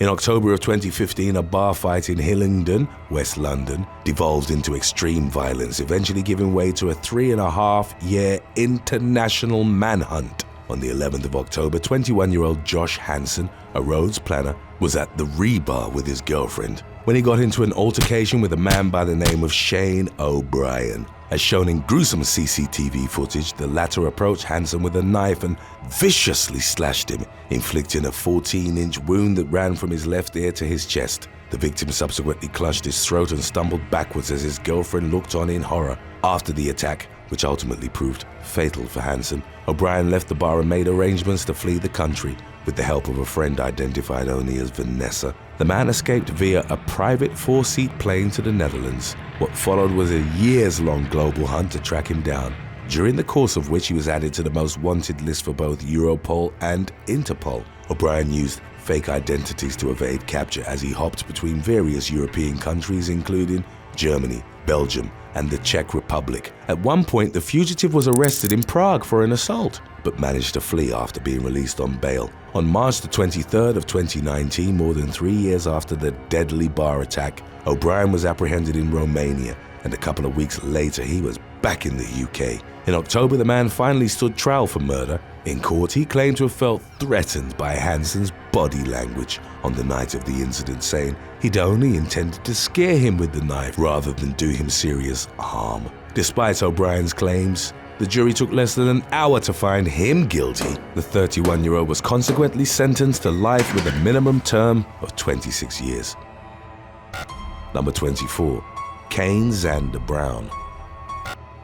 In October of 2015, a bar fight in Hillingdon, West London, devolved into extreme violence, eventually giving way to a 3.5-year international manhunt. On the 11th of October, 21-year-old Josh Hanson, a Rhodes planner, was at the Rebar with his girlfriend when he got into an altercation with a man by the name of Shane O'Brien. As shown in gruesome CCTV footage, the latter approached Hanson with a knife and viciously slashed him, inflicting a 14-inch wound that ran from his left ear to his chest. The victim subsequently clutched his throat and stumbled backwards as his girlfriend looked on in horror. After the attack, which ultimately proved fatal for Hanson, O'Brien left the bar and made arrangements to flee the country with the help of a friend identified only as Vanessa. The man escaped via a private 4-seat plane to the Netherlands. What followed was a years-long global hunt to track him down, during the course of which he was added to the most wanted list for both Europol and Interpol. O'Brien used fake identities to evade capture as he hopped between various European countries, including Germany, Belgium, and the Czech Republic. At one point, the fugitive was arrested in Prague for an assault, but managed to flee after being released on bail. On March the 23rd of 2019, more than 3 years after the deadly bar attack, O'Brien was apprehended in Romania, and a couple of weeks later he was back in the UK. In October, the man finally stood trial for murder. In court, he claimed to have felt threatened by Hanson's body language on the night of the incident, saying he'd only intended to scare him with the knife rather than do him serious harm. Despite O'Brien's claims, the jury took less than an hour to find him guilty. The 31-year-old was consequently sentenced to life with a minimum term of 26 years. Number 24. Kane Zander Brown.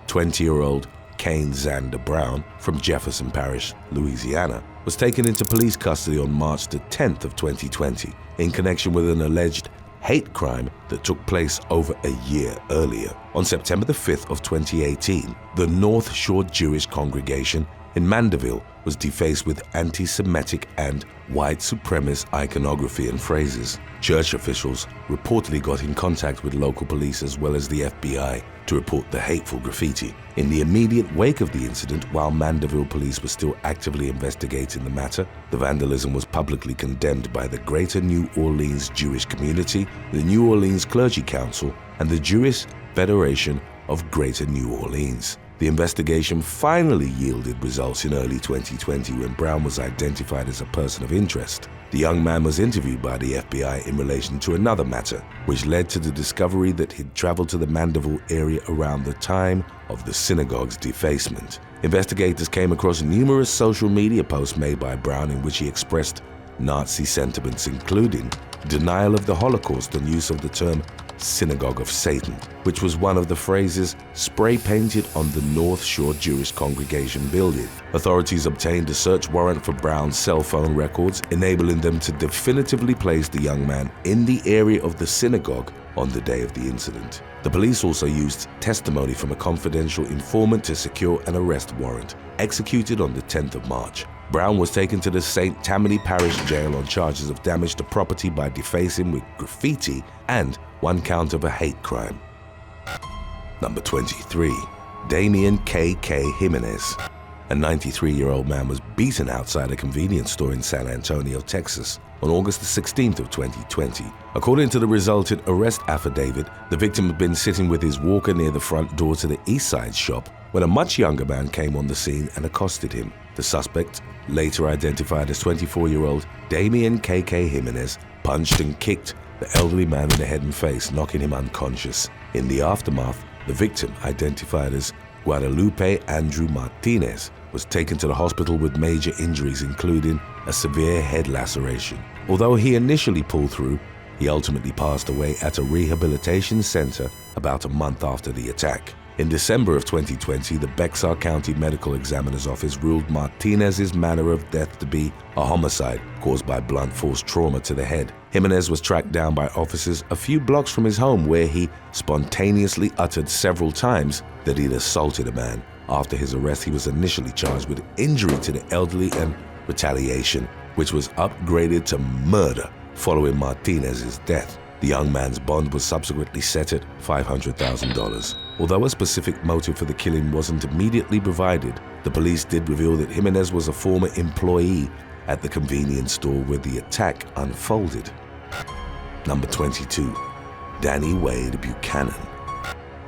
20-year-old Kane Zander Brown from Jefferson Parish, Louisiana, was taken into police custody on March the 10th of 2020 in connection with an alleged hate crime that took place over a year earlier. On September the 5th of 2018, the North Shore Jewish congregation in Mandeville was defaced with anti-Semitic and white supremacist iconography and phrases. Church officials reportedly got in contact with local police as well as the FBI to report the hateful graffiti. In the immediate wake of the incident, while Mandeville police were still actively investigating the matter, the vandalism was publicly condemned by the Greater New Orleans Jewish Community, the New Orleans Clergy Council, and the Jewish Federation of Greater New Orleans. The investigation finally yielded results in early 2020 when Brown was identified as a person of interest. The young man was interviewed by the FBI in relation to another matter, which led to the discovery that he'd traveled to the Mandeville area around the time of the synagogue's defacement. Investigators came across numerous social media posts made by Brown in which he expressed Nazi sentiments, including denial of the Holocaust and use of the term Synagogue of Satan, which was one of the phrases spray-painted on the North Shore Jewish Congregation building. Authorities obtained a search warrant for Brown's cell phone records, enabling them to definitively place the young man in the area of the synagogue on the day of the incident. The police also used testimony from a confidential informant to secure an arrest warrant, executed on the 10th of March. Brown was taken to the St. Tammany Parish Jail on charges of damage to property by defacing with graffiti and one count of a hate crime. Number 23. Damien KK Jimenez. A 93-year-old man was beaten outside a convenience store in San Antonio, Texas, on August the 16th of 2020. According to the resultant arrest affidavit, the victim had been sitting with his walker near the front door to the East Side shop when a much younger man came on the scene and accosted him. The suspect, later identified as 24-year-old Damien KK Jimenez, punched and kicked the elderly man in the head and face, knocking him unconscious. In the aftermath, the victim, identified as Guadalupe Andrew Martinez, was taken to the hospital with major injuries, including a severe head laceration. Although he initially pulled through, he ultimately passed away at a rehabilitation center about a month after the attack. In December of 2020, the Bexar County Medical Examiner's Office ruled Martinez's manner of death to be a homicide caused by blunt force trauma to the head. Jimenez was tracked down by officers a few blocks from his home, where he spontaneously uttered several times that he'd assaulted a man. After his arrest, he was initially charged with injury to the elderly and retaliation, which was upgraded to murder following Martinez's death. The young man's bond was subsequently set at $500,000. Although a specific motive for the killing wasn't immediately provided, the police did reveal that Jimenez was a former employee at the convenience store where the attack unfolded. Number 22. Danny Wade Buchanan.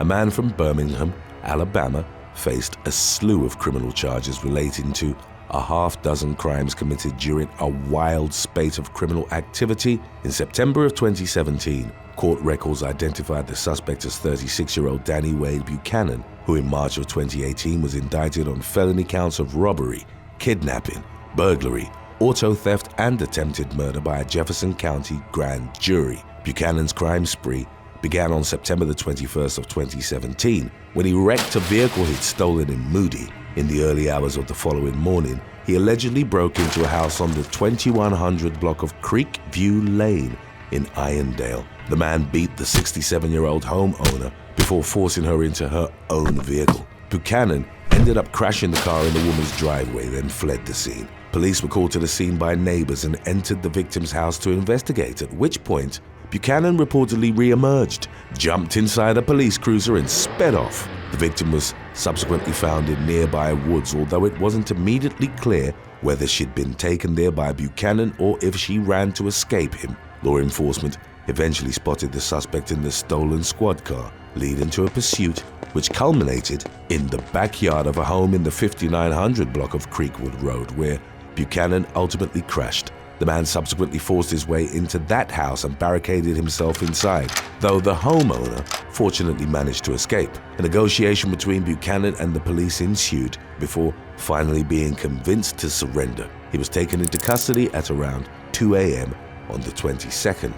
A man from Birmingham, Alabama, faced a slew of criminal charges relating to a half-dozen crimes committed during a wild spate of criminal activity. In September of 2017, court records identified the suspect as 36-year-old Danny Wade Buchanan, who in March of 2018 was indicted on felony counts of robbery, kidnapping, burglary, auto theft, and attempted murder by a Jefferson County grand jury. Buchanan's crime spree began on September the 21st of 2017 when he wrecked a vehicle he'd stolen in Moody. In the early hours of the following morning, he allegedly broke into a house on the 2100 block of Creek View Lane in Irondale. The man beat the 67-year-old homeowner before forcing her into her own vehicle. Buchanan ended up crashing the car in the woman's driveway, then fled the scene. Police were called to the scene by neighbors and entered the victim's house to investigate, at which point Buchanan reportedly re-emerged, jumped inside a police cruiser and sped off. The victim was subsequently found in nearby woods, although it wasn't immediately clear whether she'd been taken there by Buchanan or if she ran to escape him. Law enforcement eventually spotted the suspect in the stolen squad car, leading to a pursuit which culminated in the backyard of a home in the 5900 block of Creekwood Road, where Buchanan ultimately crashed. The man subsequently forced his way into that house and barricaded himself inside, though the homeowner fortunately managed to escape. A negotiation between Buchanan and the police ensued before finally being convinced to surrender. He was taken into custody at around 2 a.m. on the 22nd.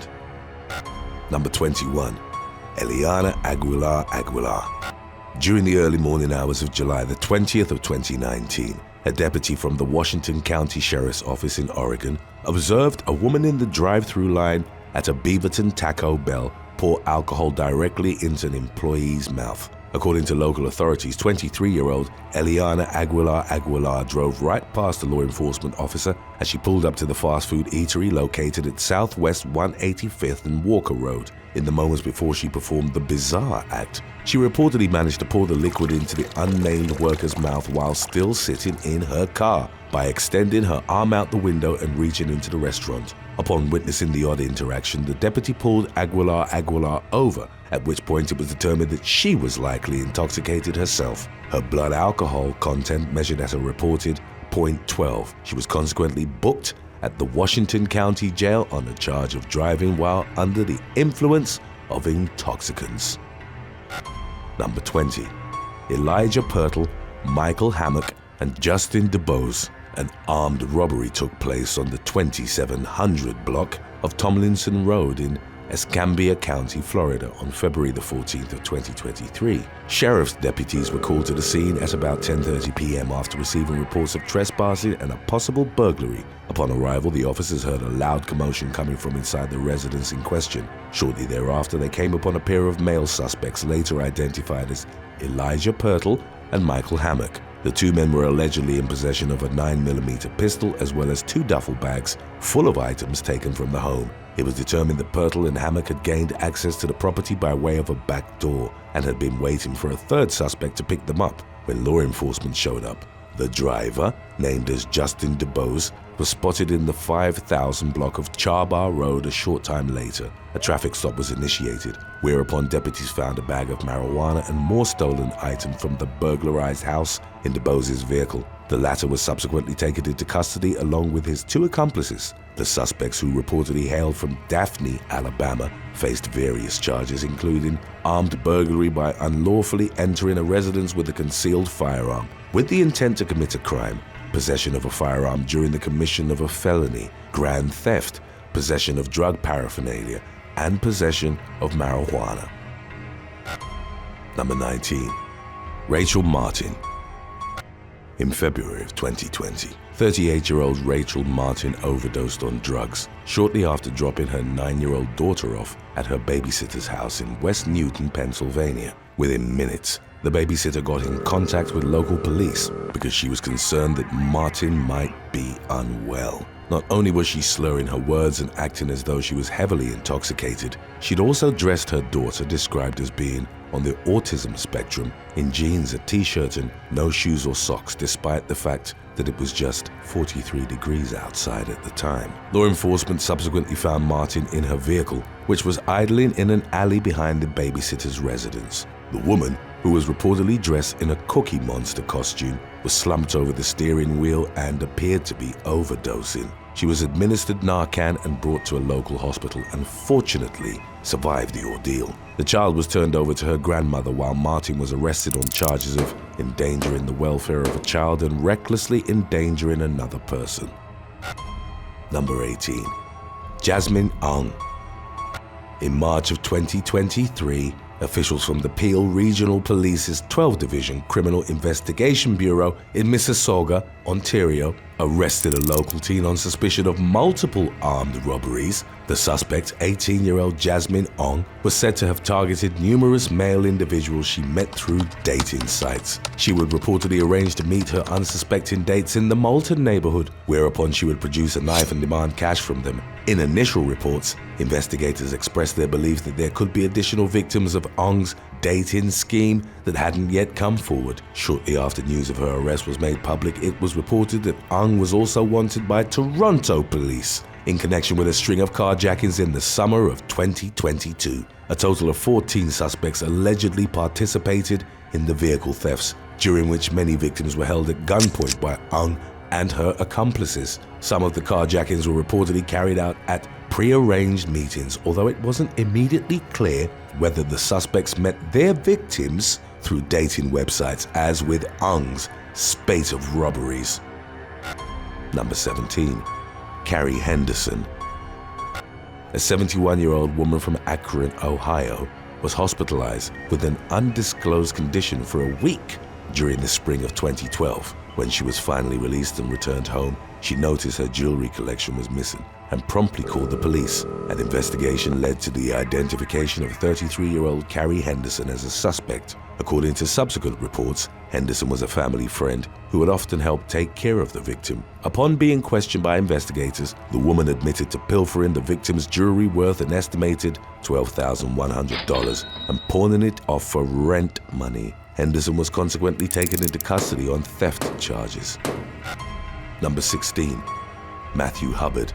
Number 21. Eliana Aguilar. During the early morning hours of July the 20th of 2019, a deputy from the Washington County Sheriff's Office in Oregon observed a woman in the drive-through line at a Beaverton Taco Bell pour alcohol directly into an employee's mouth. According to local authorities, 23-year-old Eliana Aguilar drove right past the law enforcement officer as she pulled up to the fast food eatery located at Southwest 185th and Walker Road. In the moments before she performed the bizarre act, she reportedly managed to pour the liquid into the unnamed worker's mouth while still sitting in her car by extending her arm out the window and reaching into the restaurant. Upon witnessing the odd interaction, the deputy pulled Aguilar over, at which point it was determined that she was likely intoxicated herself. Her blood alcohol content measured at a reported 0.12. She was consequently booked at the Washington County Jail on a charge of driving while under the influence of intoxicants. Number 20. Elijah Pirtle, Michael Hammock, and Justin Dubose. An armed robbery took place on the 2700 block of Tomlinson Road in Escambia County, Florida on February the 14th of 2023. Sheriff's deputies were called to the scene at about 10:30 p.m. after receiving reports of trespassing and a possible burglary. Upon arrival, the officers heard a loud commotion coming from inside the residence in question. Shortly thereafter, they came upon a pair of male suspects later identified as Elijah Pirtle and Michael Hammock. The two men were allegedly in possession of a 9mm pistol as well as 2 duffel bags full of items taken from the home. It was determined that Pirtle and Hammock had gained access to the property by way of a back door and had been waiting for a third suspect to pick them up when law enforcement showed up. The driver, named as Justin Dubose, was spotted in the 5000 block of Charbar Road a short time later. A traffic stop was initiated, whereupon deputies found a bag of marijuana and more stolen items from the burglarized house in Dubose's vehicle. The latter was subsequently taken into custody along with his 2 accomplices. The suspects, who reportedly hailed from Daphne, Alabama, faced various charges including armed burglary by unlawfully entering a residence with a concealed firearm with the intent to commit a crime, possession of a firearm during the commission of a felony, grand theft, possession of drug paraphernalia, and possession of marijuana. Number 19. Rachel Martin. In February of 2020, 38-year-old Rachel Martin overdosed on drugs shortly after dropping her 9-year-old daughter off at her babysitter's house in West Newton, Pennsylvania. Within minutes, the babysitter got in contact with local police because she was concerned that Martin might be unwell. Not only was she slurring her words and acting as though she was heavily intoxicated, she'd also dressed her daughter, described as being on the autism spectrum, in jeans, a t-shirt and no shoes or socks, despite the fact that it was just 43 degrees outside at the time. Law enforcement subsequently found Martin in her vehicle, which was idling in an alley behind the babysitter's residence. The woman, who was reportedly dressed in a Cookie Monster costume, was slumped over the steering wheel and appeared to be overdosing. She was administered Narcan and brought to a local hospital and fortunately survived the ordeal. The child was turned over to her grandmother while Martin was arrested on charges of endangering the welfare of a child and recklessly endangering another person. Number 18. Jasmine Ong. In March of 2023, officials from the Peel Regional Police's 12th Division Criminal Investigation Bureau in Mississauga, Ontario, arrested a local teen on suspicion of multiple armed robberies. The suspect, 18-year-old Jasmine Ong, was said to have targeted numerous male individuals she met through dating sites. She would reportedly arrange to meet her unsuspecting dates in the Moulton neighborhood, whereupon she would produce a knife and demand cash from them. In initial reports, investigators expressed their belief that there could be additional victims of Ong's dating scheme that hadn't yet come forward. Shortly after news of her arrest was made public, it was reported that Ong was also wanted by Toronto police in connection with a string of carjackings in the summer of 2022. A total of 14 suspects allegedly participated in the vehicle thefts, during which many victims were held at gunpoint by Ong and her accomplices. Some of the carjackings were reportedly carried out at pre-arranged meetings, although it wasn't immediately clear whether the suspects met their victims through dating websites, as with Ong's spate of robberies. Number 17. Carrie Henderson. A 71-year-old woman from Akron, Ohio, was hospitalized with an undisclosed condition for a week during the spring of 2012. When she was finally released and returned home, she noticed her jewelry collection was missing and promptly called the police. An investigation led to the identification of 33-year-old Carrie Henderson as a suspect. According to subsequent reports, Henderson was a family friend who had often helped take care of the victim. Upon being questioned by investigators, the woman admitted to pilfering the victim's jewelry worth an estimated $12,100 and pawning it off for rent money. Henderson was consequently taken into custody on theft charges. Number 16. Matthew Hubbard.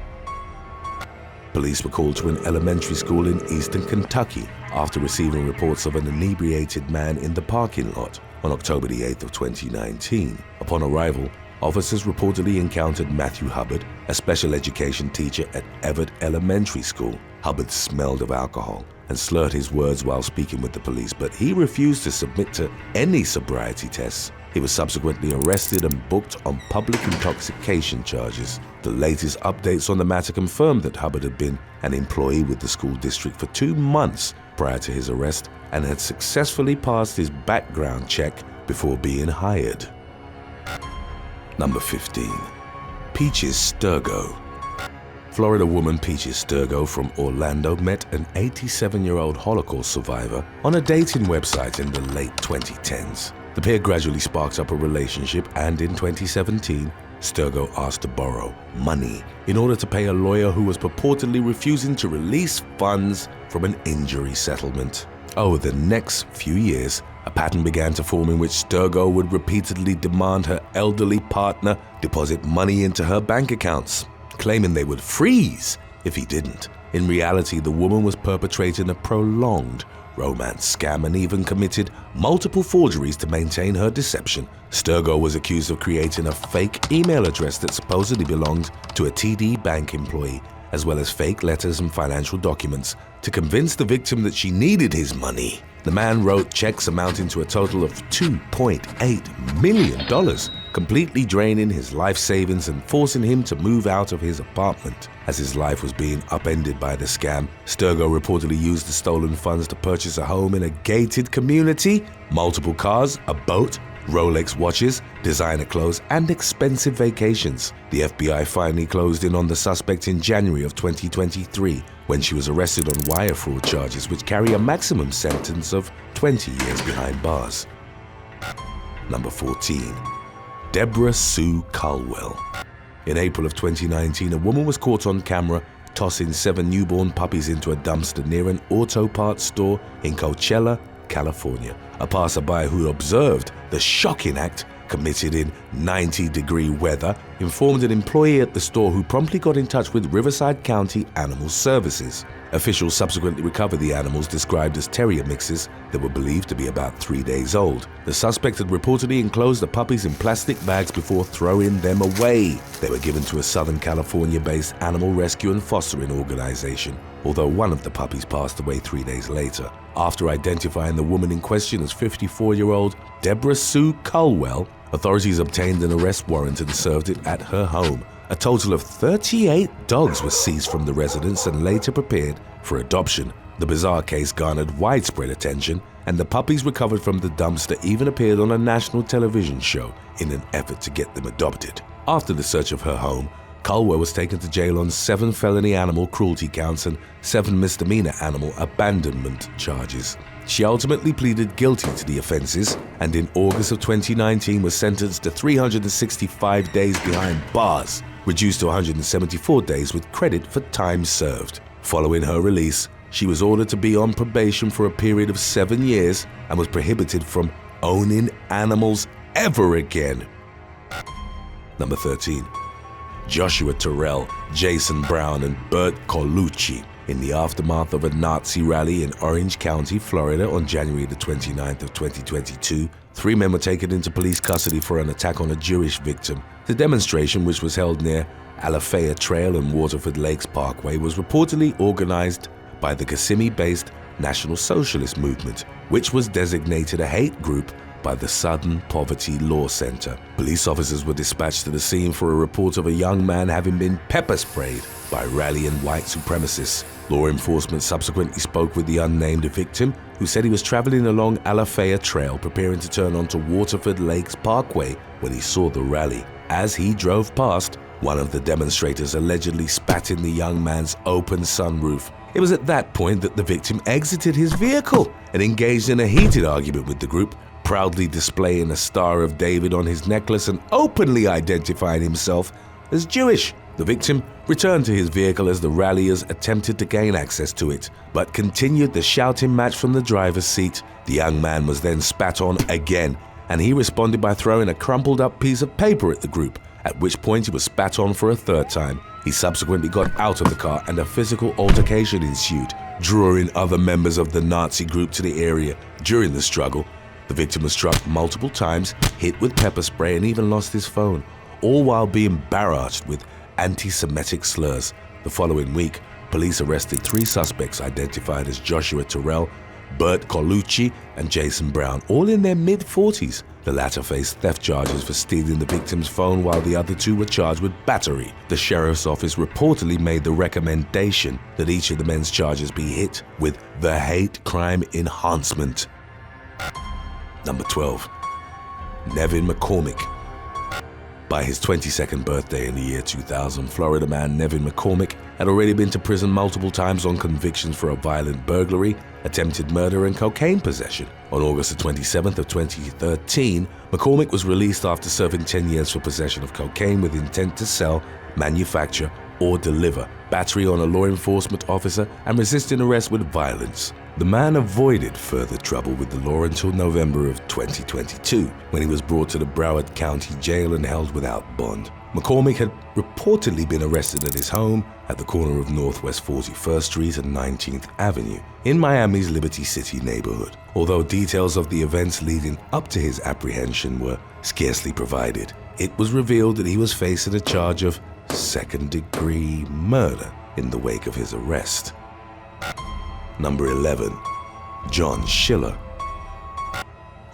Police were called to an elementary school in eastern Kentucky after receiving reports of an inebriated man in the parking lot on October the 8th of 2019. Upon arrival, officers reportedly encountered Matthew Hubbard, a special education teacher at Everett Elementary School. Hubbard smelled of alcohol and slurred his words while speaking with the police, but he refused to submit to any sobriety tests. He was subsequently arrested and booked on public intoxication charges. The latest updates on the matter confirmed that Hubbard had been an employee with the school district for 2 months prior to his arrest and had successfully passed his background check before being hired. Number 15. Peaches Sturgill. Florida woman Peaches Sturgill from Orlando met an 87-year-old Holocaust survivor on a dating website in the late 2010s. The pair gradually sparked up a relationship, and in 2017, Sturgill asked to borrow money in order to pay a lawyer who was purportedly refusing to release funds from an injury settlement. Over the next few years, a pattern began to form in which Sturgill would repeatedly demand her elderly partner deposit money into her bank accounts, claiming they would freeze if he didn't. In reality, the woman was perpetrating a prolonged romance scam and even committed multiple forgeries to maintain her deception. Sturgill was accused of creating a fake email address that supposedly belonged to a TD Bank employee, as well as fake letters and financial documents to convince the victim that she needed his money. The man wrote checks amounting to a total of $2.8 million, completely draining his life savings and forcing him to move out of his apartment. As his life was being upended by the scam, Sturgill reportedly used the stolen funds to purchase a home in a gated community, multiple cars, a boat, Rolex watches, designer clothes, and expensive vacations. The FBI finally closed in on the suspect in January of 2023 when she was arrested on wire fraud charges, which carry a maximum sentence of 20 years behind bars. Number 14. Deborah Sue Caldwell. In April of 2019, a woman was caught on camera tossing 7 newborn puppies into a dumpster near an auto parts store in Coachella, California. A passerby who observed the shocking act committed in 90-degree weather informed an employee at the store, who promptly got in touch with Riverside County Animal Services. Officials subsequently recovered the animals, described as terrier mixes, that were believed to be about 3 days old. The suspect had reportedly enclosed the puppies in plastic bags before throwing them away. They were given to a Southern California-based animal rescue and fostering organization, although one of the puppies passed away 3 days later. After identifying the woman in question as 54-year-old Deborah Sue Caldwell, authorities obtained an arrest warrant and served it at her home. A total of 38 dogs were seized from the residence and later prepared for adoption. The bizarre case garnered widespread attention, and the puppies recovered from the dumpster even appeared on a national television show in an effort to get them adopted. After the search of her home, Caldwell was taken to jail on 7 felony animal cruelty counts and 7 misdemeanor animal abandonment charges. She ultimately pleaded guilty to the offenses and in August of 2019 was sentenced to 365 days behind bars, reduced to 174 days with credit for time served. Following her release, she was ordered to be on probation for a period of 7 years and was prohibited from owning animals ever again. Number 13. Joshua Terrell, Jason Brown, and Bert Colucci. In the aftermath of a Nazi rally in Orange County, Florida on January the 29th of 2022, 3 men were taken into police custody for an attack on a Jewish victim. The demonstration, which was held near Alafaya Trail and Waterford Lakes Parkway, was reportedly organized by the Kissimmee-based National Socialist Movement, which was designated a hate group by the Southern Poverty Law Center. Police officers were dispatched to the scene for a report of a young man having been pepper sprayed by rallying white supremacists. Law enforcement subsequently spoke with the unnamed victim, who said he was traveling along Alafaya Trail preparing to turn onto Waterford Lakes Parkway when he saw the rally. As he drove past, one of the demonstrators allegedly spat in the young man's open sunroof. It was at that point that the victim exited his vehicle and engaged in a heated argument with the group, proudly displaying a Star of David on his necklace and openly identifying himself as Jewish. The victim returned to his vehicle as the ralliers attempted to gain access to it, but continued the shouting match from the driver's seat. The young man was then spat on again, and he responded by throwing a crumpled up piece of paper at the group, at which point he was spat on for a 3rd time. He subsequently got out of the car and a physical altercation ensued, drawing other members of the Nazi group to the area. During the struggle, the victim was struck multiple times, hit with pepper spray, and even lost his phone, all while being barraged with anti-Semitic slurs. The following week, police arrested 3 suspects identified as Joshua Terrell, Bert Colucci, and Jason Brown, all in their mid-40s. The latter faced theft charges for stealing the victim's phone, while the other 2 were charged with battery. The sheriff's office reportedly made the recommendation that each of the men's charges be hit with the hate crime enhancement. Number 12. Nevin McCormick. By his 22nd birthday in the year 2000, Florida man Nevin McCormick had already been to prison multiple times on convictions for a violent burglary, attempted murder, and cocaine possession. On August 27th of 2013, McCormick was released after serving 10 years for possession of cocaine with intent to sell, manufacture, or deliver, battery on a law enforcement officer, and resisting arrest with violence. The man avoided further trouble with the law until November of 2022, when he was brought to the Broward County Jail and held without bond. McCormick had reportedly been arrested at his home at the corner of Northwest 41st Street and 19th Avenue in Miami's Liberty City neighborhood, although details of the events leading up to his apprehension were scarcely provided. It was revealed that he was facing a charge of second-degree murder in the wake of his arrest. Number 11. John Schiller.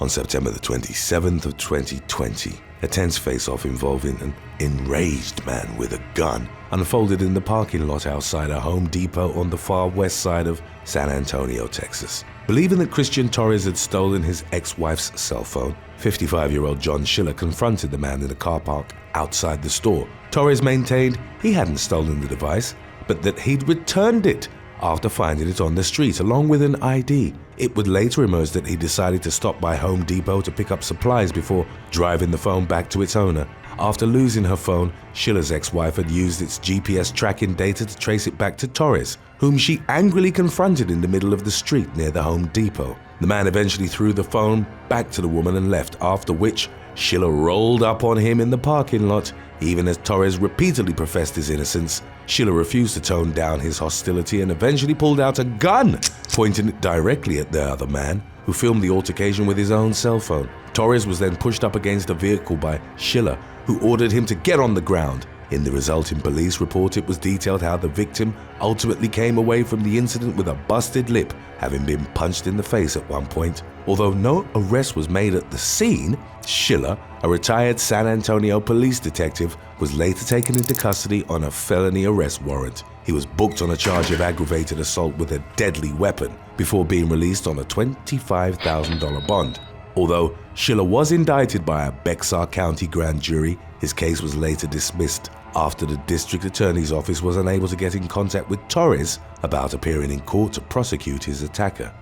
On September the 27th of 2020, a tense face-off involving an enraged man with a gun unfolded in the parking lot outside a Home Depot on the far west side of San Antonio, Texas. Believing that Christian Torres had stolen his ex-wife's cell phone, 55-year-old John Schiller confronted the man in the car park outside the store. Torres maintained he hadn't stolen the device, but that he'd returned it after finding it on the street along with an ID. It would later emerge that he decided to stop by Home Depot to pick up supplies before driving the phone back to its owner. After losing her phone, Schiller's ex-wife had used its GPS tracking data to trace it back to Torres, whom she angrily confronted in the middle of the street near the Home Depot. The man eventually threw the phone back to the woman and left, after which Schiller rolled up on him in the parking lot. Even as Torres repeatedly professed his innocence, Schiller refused to tone down his hostility and eventually pulled out a gun, pointing it directly at the other man, who filmed the altercation with his own cell phone. Torres was then pushed up against a vehicle by Schiller, who ordered him to get on the ground. In the resulting police report, it was detailed how the victim ultimately came away from the incident with a busted lip, having been punched in the face at one point. Although no arrest was made at the scene, Schiller, a retired San Antonio police detective, was later taken into custody on a felony arrest warrant. He was booked on a charge of aggravated assault with a deadly weapon before being released on a $25,000 bond. Although Schiller was indicted by a Bexar County grand jury, his case was later dismissed after the district attorney's office was unable to get in contact with Torres about appearing in court to prosecute his attacker.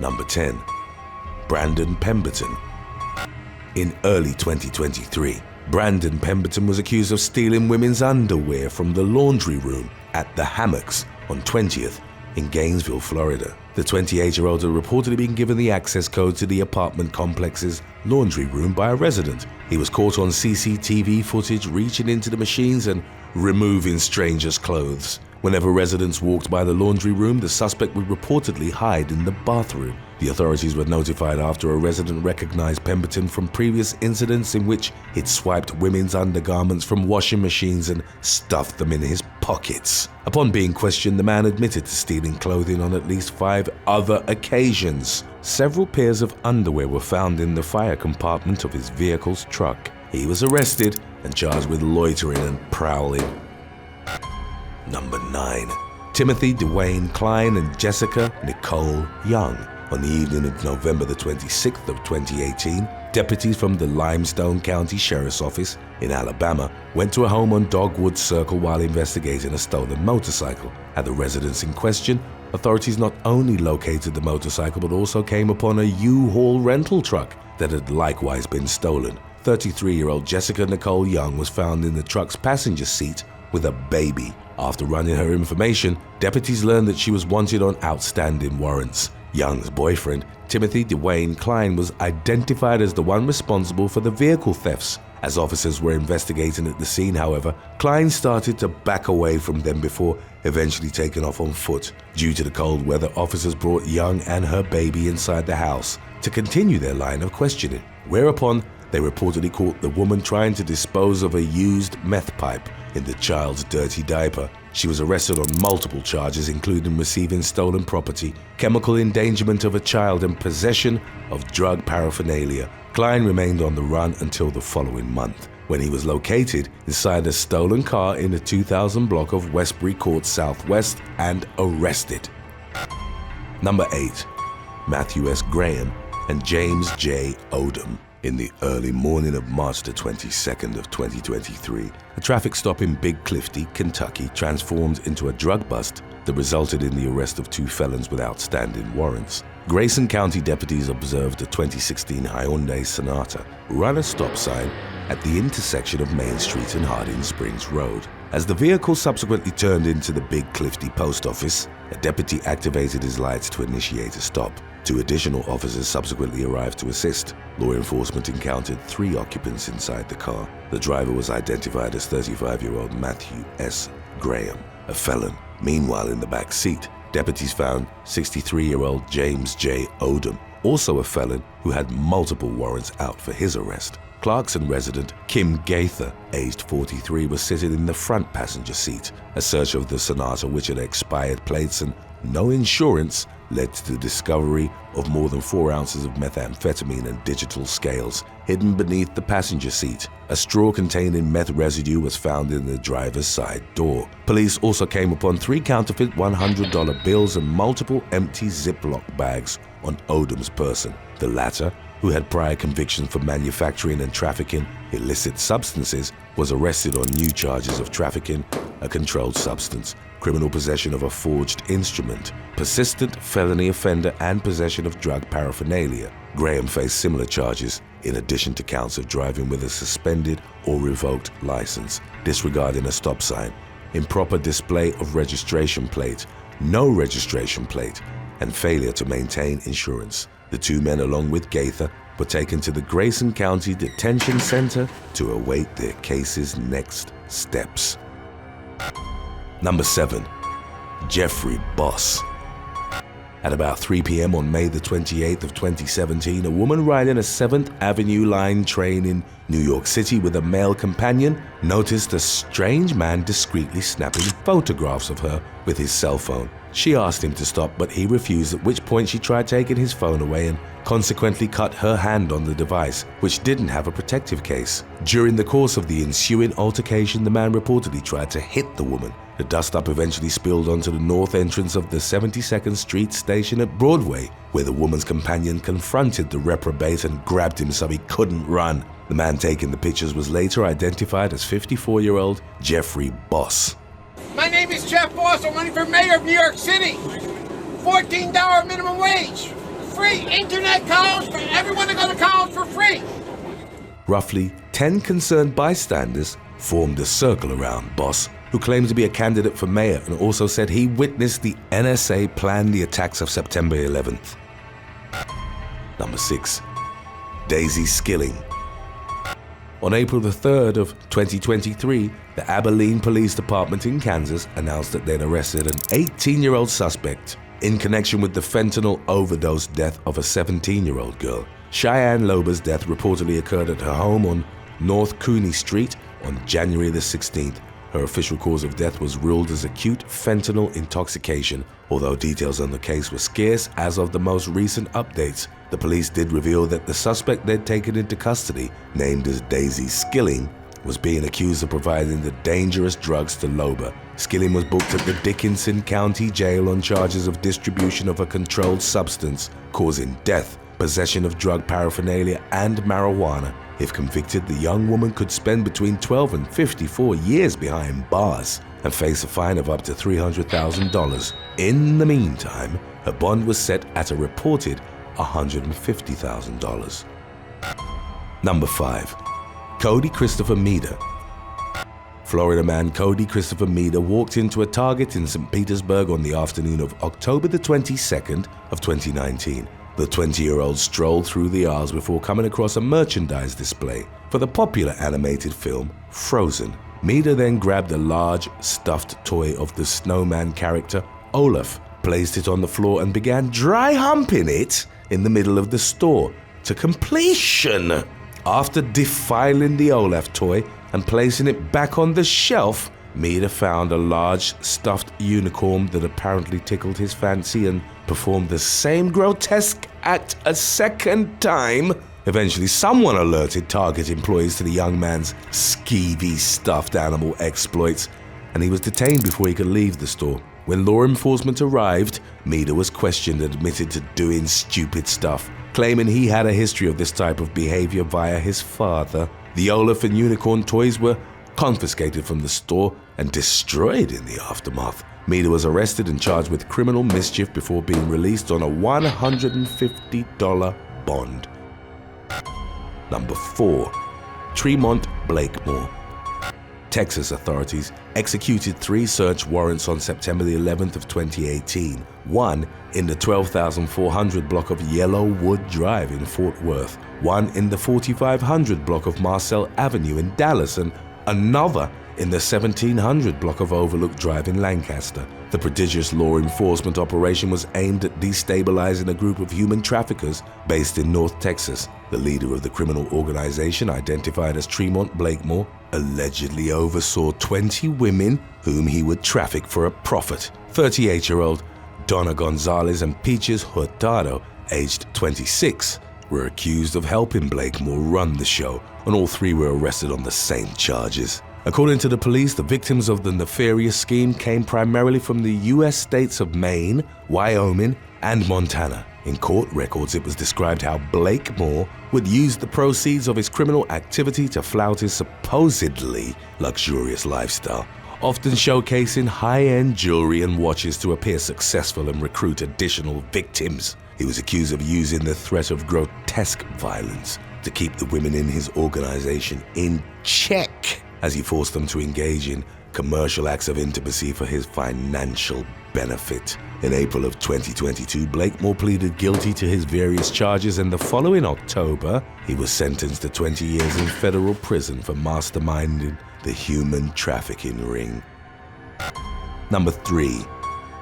Number 10. Brandon Pemberton. In early 2023, Brandon Pemberton was accused of stealing women's underwear from the laundry room at the Hammocks on 20th in Gainesville, Florida. The 28-year-old had reportedly been given the access code to the apartment complex's laundry room by a resident. He was caught on CCTV footage reaching into the machines and removing strangers' clothes. Whenever residents walked by the laundry room, the suspect would reportedly hide in the bathroom. The authorities were notified after a resident recognized Pemberton from previous incidents in which he'd swiped women's undergarments from washing machines and stuffed them in his pockets. Upon being questioned, the man admitted to stealing clothing on at least 5 other occasions. Several pairs of underwear were found in the fire compartment of his vehicle's truck. He was arrested and charged with loitering and prowling. Number 9. Timothy, Dwayne, Klein, and Jessica Nicole Young. On the evening of November the 26th of 2018, deputies from the Limestone County Sheriff's Office in Alabama went to a home on Dogwood Circle while investigating a stolen motorcycle. At the residence in question, authorities not only located the motorcycle but also came upon a U-Haul rental truck that had likewise been stolen. 33-year-old Jessica Nicole Young was found in the truck's passenger seat with a baby. After running her information, deputies learned that she was wanted on outstanding warrants. Young's boyfriend, Timothy Dwayne Klein, was identified as the one responsible for the vehicle thefts. As officers were investigating at the scene, however, Klein started to back away from them before eventually taking off on foot. Due to the cold weather, officers brought Young and her baby inside the house to continue their line of questioning, whereupon they reportedly caught the woman trying to dispose of a used meth pipe in the child's dirty diaper. She was arrested on multiple charges, including receiving stolen property, chemical endangerment of a child, and possession of drug paraphernalia. Klein remained on the run until the following month, when he was located inside a stolen car in the 2000 block of Westbury Court Southwest and arrested. Number 8. Matthew S. Graham and James J. Odom. In the early morning of March the 22nd of 2023, a traffic stop in Big Clifty, Kentucky transformed into a drug bust that resulted in the arrest of 2 felons with outstanding warrants. Grayson County deputies observed a 2016 Hyundai Sonata run a stop sign at the intersection of Main Street and Harding Springs Road. As the vehicle subsequently turned into the Big Clifty post office, a deputy activated his lights to initiate a stop. 2 additional officers subsequently arrived to assist. Law enforcement encountered 3 occupants inside the car. The driver was identified as 35-year-old Matthew S. Graham, a felon. Meanwhile, in the back seat, deputies found 63-year-old James J. Odom, also a felon who had multiple warrants out for his arrest. Clarkson resident Kim Gaither, aged 43, was sitting in the front passenger seat. A search of the Sonata, which had expired plates and no insurance, led to the discovery of more than 4 ounces of methamphetamine and digital scales hidden beneath the passenger seat. A straw containing meth residue was found in the driver's side door. Police also came upon 3 counterfeit $100 bills and multiple empty Ziploc bags on Odom's person. The latter, who had prior convictions for manufacturing and trafficking illicit substances, was arrested on new charges of trafficking a controlled substance, criminal possession of a forged instrument, persistent felony offender, and possession of drug paraphernalia. Graham faced similar charges in addition to counts of driving with a suspended or revoked license, disregarding a stop sign, improper display of registration plate, no registration plate, and failure to maintain insurance. The two men, along with Gaither, were taken to the Grayson County Detention Center to await their case's next steps. Number 7. Jeffrey Boss. At about 3 p.m. on May the 28th of 2017, a woman riding a 7th Avenue line train in New York City with a male companion noticed a strange man discreetly snapping photographs of her with his cell phone. She asked him to stop, but he refused, at which point she tried taking his phone away and consequently cut her hand on the device, which didn't have a protective case. During the course of the ensuing altercation, the man reportedly tried to hit the woman. The dust-up eventually spilled onto the north entrance of the 72nd Street station at Broadway, where the woman's companion confronted the reprobate and grabbed him so he couldn't run. The man taking the pictures was later identified as 54-year-old Jeffrey Boss. My name is Jeff Boss. I'm running for mayor of New York City. $14 minimum wage. Free internet college for everyone to go to college for free. Roughly 10 concerned bystanders formed a circle around Boss, who claimed to be a candidate for mayor and also said he witnessed the NSA plan the attacks of September 11th. Number 6. Daisy Skilling. On April the 3rd of 2023, the Abilene Police Department in Kansas announced that they'd arrested an 18-year-old suspect in connection with the fentanyl overdose death of a 17-year-old girl. Cheyenne Lober's death reportedly occurred at her home on North Cooney Street on January the 16th. Her official cause of death was ruled as acute fentanyl intoxication, although details on the case were scarce as of the most recent updates. The police did reveal that the suspect they'd taken into custody, named as Daisy Skilling, was being accused of providing the dangerous drugs to Lober. Skilling was booked at the Dickinson County Jail on charges of distribution of a controlled substance, causing death, possession of drug paraphernalia, and marijuana. If convicted, the young woman could spend between 12 and 54 years behind bars and face a fine of up to $300,000. In the meantime, her bond was set at a reported $150,000. Number 5. Cody Christopher Meader. Florida man Cody Christopher Meader walked into a Target in St. Petersburg on the afternoon of October the 22nd of 2019. The 20-year-old strolled through the aisles before coming across a merchandise display for the popular animated film Frozen. Meader then grabbed a large stuffed toy of the snowman character Olaf, placed it on the floor and began dry humping it in the middle of the store to completion. After defiling the Olaf toy and placing it back on the shelf, Meader found a large stuffed unicorn that apparently tickled his fancy and performed the same grotesque act a second time. Eventually, someone alerted Target employees to the young man's skeevy stuffed animal exploits, and he was detained before he could leave the store. When law enforcement arrived, Meader was questioned and admitted to doing stupid stuff, claiming he had a history of this type of behavior via his father. The Olaf and unicorn toys were confiscated from the store and destroyed in the aftermath. Meader was arrested and charged with criminal mischief before being released on a $150 bond. Number 4. Tremont Blakemore. Texas authorities executed 3 search warrants on September the 11th of 2018. One in the 12,400 block of Yellowwood Drive in Fort Worth, one in the 4,500 block of Marcel Avenue in Dallas, and another in the 1,700 block of Overlook Drive in Lancaster. The prodigious law enforcement operation was aimed at destabilizing a group of human traffickers based in North Texas. The leader of the criminal organization, identified as Tremont Blakemore, allegedly oversaw 20 women whom he would traffic for a profit. 38-year-old Donna Gonzalez and Peaches Hurtado, aged 26, were accused of helping Blakemore run the show, and all 3 were arrested on the same charges. According to the police, the victims of the nefarious scheme came primarily from the U.S. states of Maine, Wyoming, and Montana. In court records, it was described how Blakemore would use the proceeds of his criminal activity to flout his supposedly luxurious lifestyle, often showcasing high-end jewelry and watches to appear successful and recruit additional victims. He was accused of using the threat of grotesque violence to keep the women in his organization in check as he forced them to engage in commercial acts of intimacy for his financial benefit. In April of 2022, Blakemore pleaded guilty to his various charges, and the following October, he was sentenced to 20 years in federal prison for masterminding the human trafficking ring. Number 3.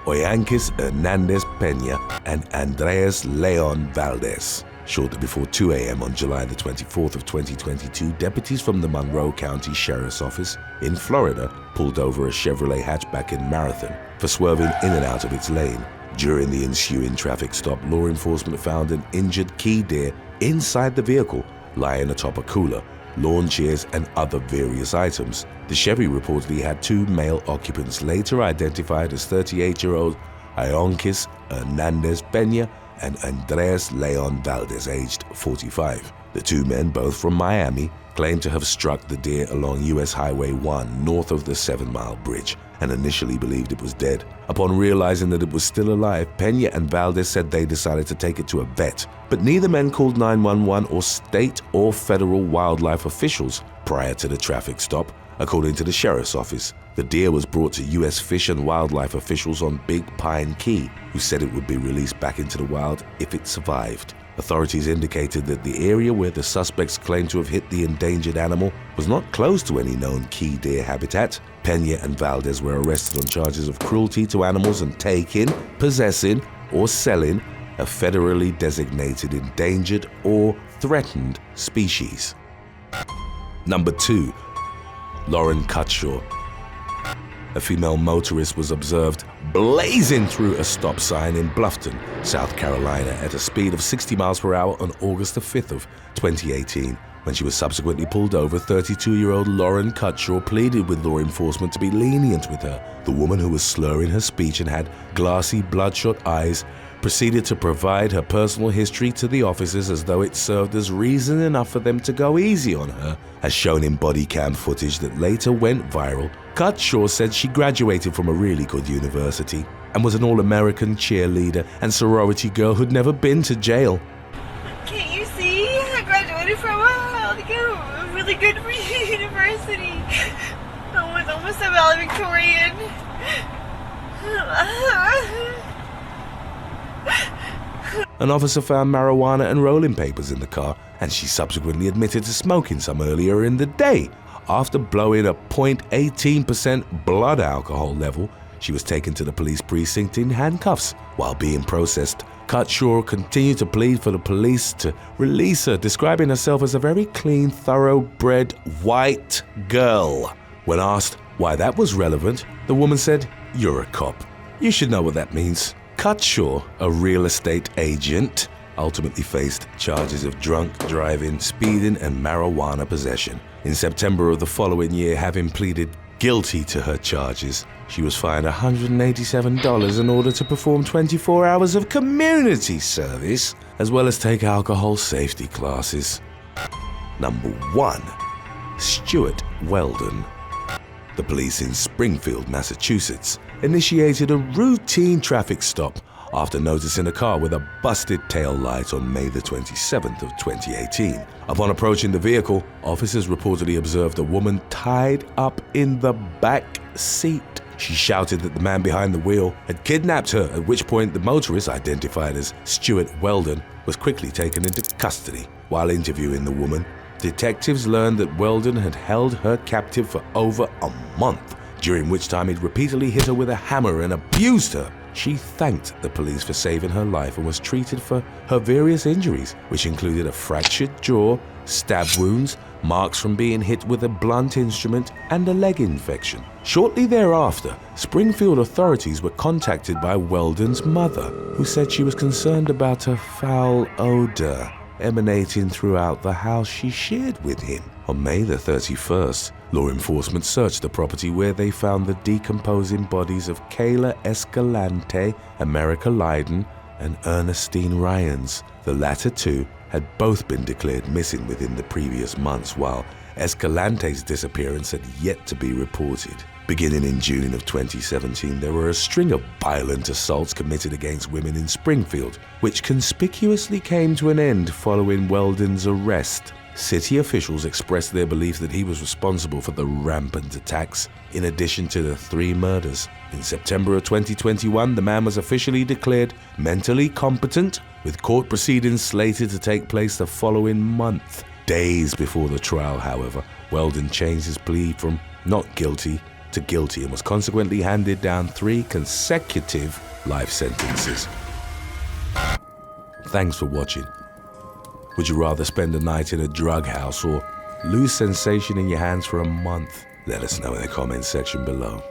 Oyankas Hernandez Peña and Andres Leon Valdez. Shortly before 2 a.m. on July the 24th of 2022, deputies from the Monroe County Sheriff's Office in Florida pulled over a Chevrolet hatchback in Marathon for swerving in and out of its lane. During the ensuing traffic stop, law enforcement found an injured key deer inside the vehicle, lying atop a cooler, lawn chairs, and other various items. The Chevy reportedly had 2 male occupants, later identified as 38-year-old Oyankas Hernandez Peña and Andres Leon Valdez, aged 45. The 2 men, both from Miami, claimed to have struck the deer along U.S. Highway 1 north of the 7 Mile Bridge and initially believed it was dead. Upon realizing that it was still alive, Peña and Valdez said they decided to take it to a vet, but neither men called 911 or state or federal wildlife officials prior to the traffic stop. According to the sheriff's office, the deer was brought to U.S. Fish and Wildlife officials on Big Pine Key, who said it would be released back into the wild if it survived. Authorities indicated that the area where the suspects claimed to have hit the endangered animal was not close to any known key deer habitat. Peña and Valdez were arrested on charges of cruelty to animals and taking, possessing, or selling a federally designated endangered or threatened species. Number 2. Lauren Cutshaw. A female motorist was observed blazing through a stop sign in Bluffton, South Carolina at a speed of 60 miles per hour on August the 5th of 2018. When she was subsequently pulled over, 32-year-old Lauren Cutshaw pleaded with law enforcement to be lenient with her. The woman, who was slurring her speech and had glassy, bloodshot eyes, proceeded to provide her personal history to the officers as though it served as reason enough for them to go easy on her. As shown in body cam footage that later went viral, Cutshaw said she graduated from a really good university and was an all-American cheerleader and sorority girl who'd never been to jail. Can't you see? I graduated from a really good university. I was almost a valedictorian. An officer found marijuana and rolling papers in the car, and she subsequently admitted to smoking some earlier in the day. After blowing a 0.18% blood alcohol level, she was taken to the police precinct in handcuffs. While being processed, Cutshaw continued to plead for the police to release her, describing herself as a very clean, thoroughbred white girl. When asked why that was relevant, the woman said, "You're a cop. You should know what that means." Cutshaw, a real estate agent, ultimately faced charges of drunk driving, speeding, and marijuana possession. In September of the following year, having pleaded guilty to her charges, she was fined $187 in order to perform 24 hours of community service, as well as take alcohol safety classes. Number 1. Stuart Weldon. The police in Springfield, Massachusetts, initiated a routine traffic stop after noticing a car with a busted tail light on May the 27th of 2018. Upon approaching the vehicle, officers reportedly observed a woman tied up in the back seat. She shouted that the man behind the wheel had kidnapped her, at which point the motorist, identified as Stuart Weldon, was quickly taken into custody. While interviewing the woman, detectives learned that Weldon had held her captive for over a month, during which time he'd repeatedly hit her with a hammer and abused her. She thanked the police for saving her life and was treated for her various injuries, which included a fractured jaw, stab wounds, marks from being hit with a blunt instrument, and a leg infection. Shortly thereafter, Springfield authorities were contacted by Weldon's mother, who said she was concerned about a foul odor emanating throughout the house she shared with him. On May the 31st, law enforcement searched the property, where they found the decomposing bodies of Kayla Escalante, America Leiden, and Ernestine Ryans. The latter two had both been declared missing within the previous months, while Escalante's disappearance had yet to be reported. Beginning in June of 2017, there were a string of violent assaults committed against women in Springfield, which conspicuously came to an end following Weldon's arrest. city officials expressed their belief that he was responsible for the rampant attacks, in addition to the 3 murders. In September of 2021, the man was officially declared mentally competent, with court proceedings slated to take place the following month. Days before the trial, however, Weldon changed his plea from not guilty to guilty and was consequently handed down 3 consecutive life sentences. Thanks for watching. Would you rather spend a night in a drug house or lose sensation in your hands for a month? Let us know in the comments section below.